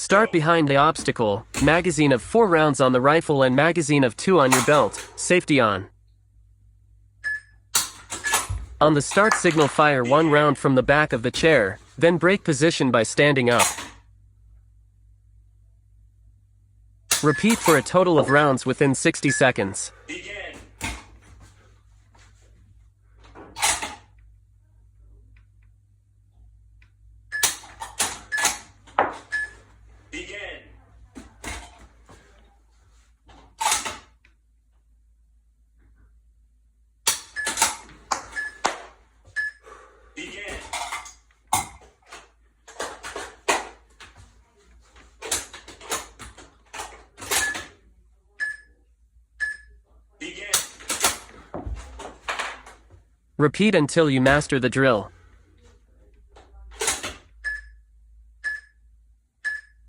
Start behind the obstacle, magazine of 4 rounds on the rifle and magazine of 2 on your belt, safety on. On the start signal, fire 1 round from the back of the chair, then break position by standing up. Repeat for a total of rounds within 60 seconds. Begin. Begin. Begin. Repeat until you master the drill.